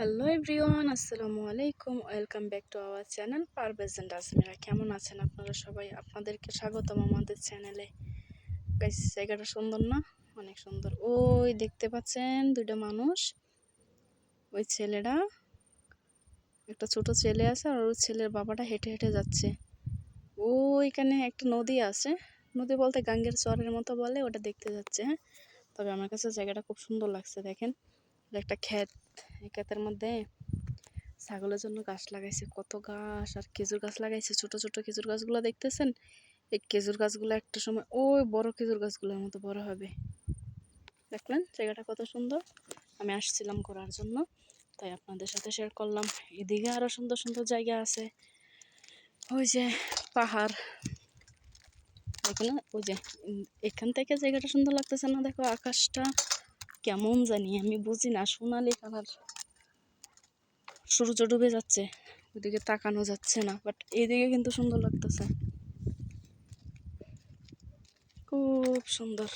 Hello everyone, আসসালামু আলাইকুম। Welcome back to our channel Parvez and Asmira. কেমন আছেন আপনারা সবাই? আপনাদেরকে স্বাগতম আমাদের চ্যানেলে। গাইস, জায়গাটা সুন্দর না? অনেক সুন্দর। ওই দেখতে পাচ্ছেন দুইটা মানুষ, ওই ছেলেটা, একটা ছোট ছেলে আছে আর ওই ছেলের বাবাটা হেঁটে হেঁটে যাচ্ছে। ওইখানে একটা নদী আছে, নদী বলতে গাঙ্গের চরের মতো বলে, ওটা দেখতে যাচ্ছে। হ্যাঁ, তবে আমার কাছে জায়গাটা খুব সুন্দর লাগছে। দেখেন, একটা ক্ষেত, এই ক্ষেতের মধ্যে ছাগলের জন্য গাছ লাগাইছে, কত গাছ, আর খেজুর গাছ লাগাইছে। ছোট ছোট খেজুর গাছগুলো দেখতেছেন? এই খেজুর গাছগুলো একটা সময় ওই বড় খেজুর গাছগুলোর মতো বড় হবে। দেখলেন জায়গাটা কত সুন্দর? আমি আসছিলাম ঘোরার জন্য, তাই আপনাদের সাথে শেয়ার করলাম। এদিকে আরো সুন্দর সুন্দর জায়গা আছে। ওই যে পাহাড়, দেখো না? ওই যে এখান থেকে জায়গাটা সুন্দর লাগতেছে না? দেখো আকাশটা কেমন জানি, আমি বুঝি না, সোনালি কালার। সূর্য ডুবে যাচ্ছে, ওইদিকে তাকানো যাচ্ছে না, বাট এইদিকে কিন্তু সুন্দর লাগতেছে, খুব সুন্দর।